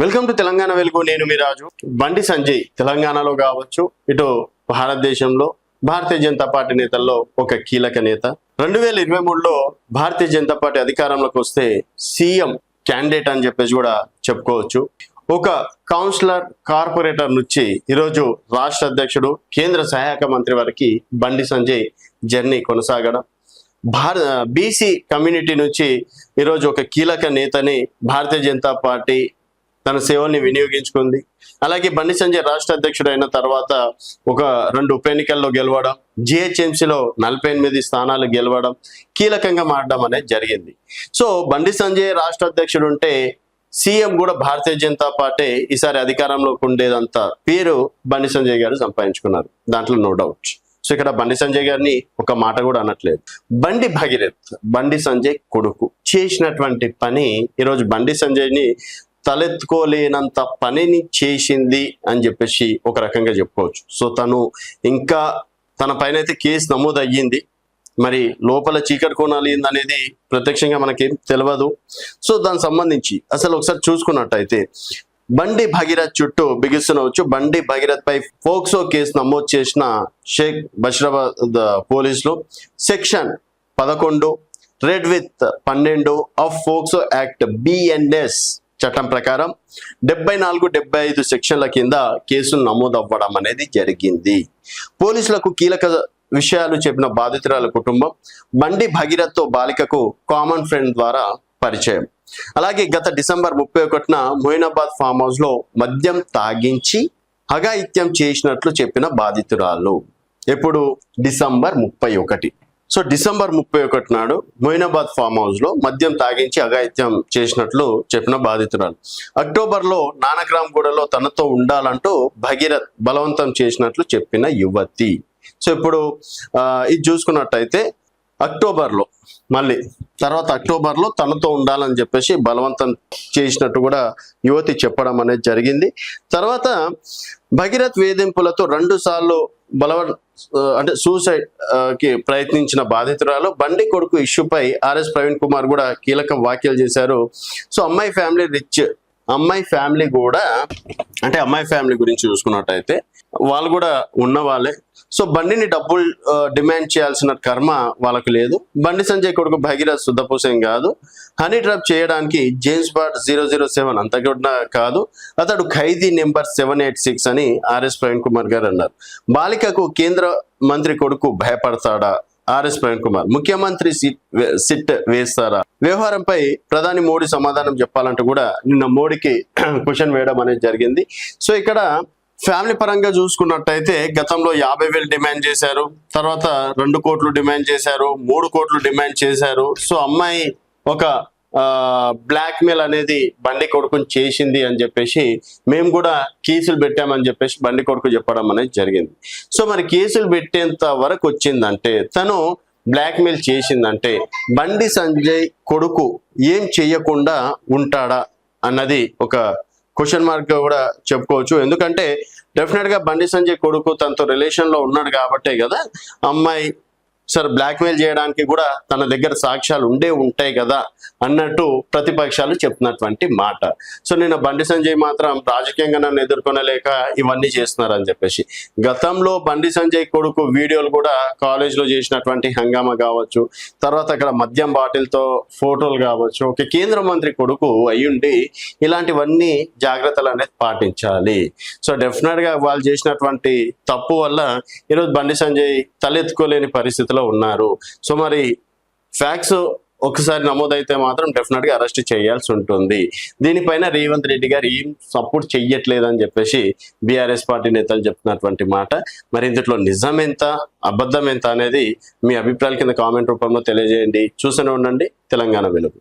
Welcome to Telangana వెలుగు. నేను మీ రాజు. బండి సంజయ్ తెలంగాణలో కావచ్చు, ఇటు భారతదేశంలో భారతీయ జనతా పార్టీ నేతల్లో ఒక కీలక నేత. 2023లో భారతీయ జనతా పార్టీ అధికారంలోకి వస్తే సీఎం క్యాండిడేట్ అని చెప్పేసి కూడా చెప్పుకోవచ్చు. ఒక కౌన్సిలర్, కార్పొరేటర్ నుంచి ఈరోజు రాష్ట్ర అధ్యక్షుడు, కేంద్ర సహాయక మంత్రి వరకు బండి సంజయ్ జర్నీ కొనసాగడం, బీసీ కమ్యూనిటీ నుంచి ఈరోజు ఒక కీలక నేతని భారతీయ జనతా పార్టీ తన సేవల్ని వినియోగించుకుంది. అలాగే బండి సంజయ్ రాష్ట్ర అధ్యక్షుడు అయిన తర్వాత ఒక 2 ఉప ఎన్నికల్లో గెలవడం, జిహెచ్ఎంసీలో 48 స్థానాలు గెలవడం, కీలకంగా మారడం అనేది జరిగింది. సో బండి సంజయ్ రాష్ట్ర అధ్యక్షుడు ఉంటే సీఎం కూడా భారతీయ జనతా పార్టీ ఈసారి అధికారంలోకి ఉండేదంత పేరు బండి సంజయ్ గారు సంపాదించుకున్నారు, దాంట్లో నో డౌట్. సో ఇక్కడ బండి సంజయ్ గారిని ఒక మాట కూడా అనట్లేదు. బండి భగీరథ్, బండి సంజయ్ కొడుకు చేసినటువంటి పని ఈరోజు బండి సంజయ్ని తలెత్తుకోలేనంత పనిని చేసింది అని చెప్పేసి ఒక రకంగా చెప్పుకోవచ్చు. సో తను ఇంకా తన పైన అయితే కేసు నమోదు అయ్యింది, మరి లోపల చీకటి కోణాలు ఏందనేది ప్రత్యక్షంగా మనకేం తెలియదు. సో దానికి సంబంధించి అసలు ఒకసారి చూసుకున్నట్టయితే బండి భగీరథ్ చుట్టూ బిగిస్తున్నవచ్చు. బండి భగీరథ్ పై ఫోక్సో కేసు నమోదు చేసిన షేక్ బషీరాబాద్ పోలీసులు section 11 red with 12 of POCSO act BNS చట్టం ప్రకారం 74, 75 సెక్షన్ల కింద కేసులు నమోదు అవ్వడం అనేది జరిగింది. పోలీసులకు కీలక విషయాలు చెప్పిన బాధితురాల కుటుంబం, బండి భగీరథ్తో బాలికకు కామన్ ఫ్రెండ్ ద్వారా పరిచయం. అలాగే గత డిసెంబర్ 31న మొయినాబాద్ ఫామ్ హౌస్ లో మద్యం తాగించి అఘాయిత్యం చేసినట్లు చెప్పిన బాధితురాలు. ఎప్పుడు? డిసెంబర్ 31. సో డిసెంబర్ 31 నాడు మొయినాబాద్ ఫామ్ హౌస్ లో మద్యం తాగించి అఘాయిత్యం చేసినట్లు చెప్పిన బాధితురాలు. అక్టోబర్లో నానక్రామ్గూడలో తనతో ఉండాలంటూ భగీరథ్ బలవంతం చేసినట్లు చెప్పిన యువతి. సో ఇప్పుడు ఇది చూసుకున్నట్టయితే అక్టోబర్లో మళ్ళీ తర్వాత అక్టోబర్లో తనతో ఉండాలని చెప్పేసి బలవంతం చేసినట్టు కూడా యువతి చెప్పడం అనేది జరిగింది. తర్వాత భగీరథ్ వేధింపులతో 2 సార్లు అంటే సూసైడ్ కి ప్రయత్నించిన బాధితురాలు. బండి కొడుకు ఇష్యూపై ఆర్ఎస్ ప్రవీణ్ కుమార్ కూడా కీలక వ్యాఖ్యలు చేశారు. సో అమ్మాయి ఫ్యామిలీ రిచ్, అమ్మాయి ఫ్యామిలీ కూడా అంటే అమ్మాయి ఫ్యామిలీ గురించి చూసుకున్నట్టయితే వాళ్ళు కూడా ఉన్న వాళ్ళే. సో బండిని డబ్బులు డిమాండ్ చేయాల్సిన కర్మ వాళ్ళకు లేదు. బండి సంజయ్ కొడుకు భగీరథ్ శుద్ధపూసేం కాదు, హనీ ట్రాప్ చేయడానికి జేమ్స్ బాండ్ 007 అంత కూడా కాదు, అతడు ఖైదీ నెంబర్ 786 అని ఆర్ఎస్ ప్రవీణ్ కుమార్ గారు అన్నారు. బాలికకు కేంద్ర మంత్రి కొడుకు భయపడతాడా? ఆర్ఎస్ ప్రవీణ్ కుమార్. ముఖ్యమంత్రి సిట్ వేస్తారా? వ్యవహారంపై ప్రధాని మోడీ సమాధానం చెప్పాలంటూ కూడా నిన్న మోడీకి క్వశ్చన్ వేయడం అనేది జరిగింది. సో ఇక్కడ ఫ్యామిలీ పరంగా చూసుకున్నట్టయితే గతంలో 50,000 డిమాండ్ చేశారు, తర్వాత 2 కోట్లు డిమాండ్ చేశారు, 3 కోట్లు డిమాండ్ చేశారు. సో అమ్మాయి ఒక బ్లాక్ మెయిల్ అనేది బండి కొడుకుని చేసింది అని చెప్పేసి మేము కూడా కేసులు పెట్టామని చెప్పేసి బండి కొడుకు చెప్పడం అనేది జరిగింది. సో మరి కేసులు పెట్టేంత వరకు వచ్చిందంటే, తను బ్లాక్ మెయిల్ చేసిందంటే బండి సంజయ్ కొడుకు ఏం చెయ్యకుండా ఉంటాడా అన్నది ఒక క్వశ్చన్ మార్క్ గా కూడా చెప్పుకోవచ్చు. ఎందుకంటే డెఫినెట్ గా బండి సంజయ్ కొడుకు తనతో రిలేషన్ లో ఉన్నాడు కాబట్టే కదా అమ్మాయి సరే బ్లాక్మెయిల్ చేయడానికి కూడా తన దగ్గర సాక్ష్యాలు ఉంటాయి కదా అన్నట్టు ప్రతిపక్షాలు చెప్తున్నటువంటి మాట. సో నేను బండి సంజయ్ మాత్రం రాజకీయంగా నన్ను ఎదుర్కొనలేక ఇవన్నీ చేస్తున్నారని చెప్పేసి, గతంలో బండి సంజయ్ కొడుకు వీడియోలు కూడా కాలేజ్లో చేసినటువంటి హంగామా కావచ్చు, తర్వాత అక్కడ మద్యం బాటిల్తో ఫోటోలు కావచ్చు, ఒక కేంద్ర మంత్రి కొడుకు అయ్యుండి ఇలాంటివన్నీ జాగ్రత్తలు అనేది పాటించాలి. సో డెఫినెట్ గా వాళ్ళు చేసినటువంటి తప్పు వల్ల ఈరోజు బండి సంజయ్ తలెత్తుకోలేని పరిస్థితి ఉన్నారు. సో మరి ఫ్యాక్ట్స్ ఒకసారి నమోదైతే మాత్రం డెఫినెట్ గా అరెస్ట్ చేయాల్సి ఉంటుంది. దీనిపైన రేవంత్ రెడ్డి గారు ఏం సపోర్ట్ చెయ్యట్లేదని చెప్పేసి బీఆర్ఎస్ పార్టీ నేతలు చెప్తున్నటువంటి మాట. మరి ఇందులో నిజం ఎంత, అబద్ధం ఎంత అనేది మీ అభిప్రాయాల కింద కామెంట్ రూపంలో తెలియజేయండి. చూస్తూనే ఉండండి తెలంగాణ వెలుగు.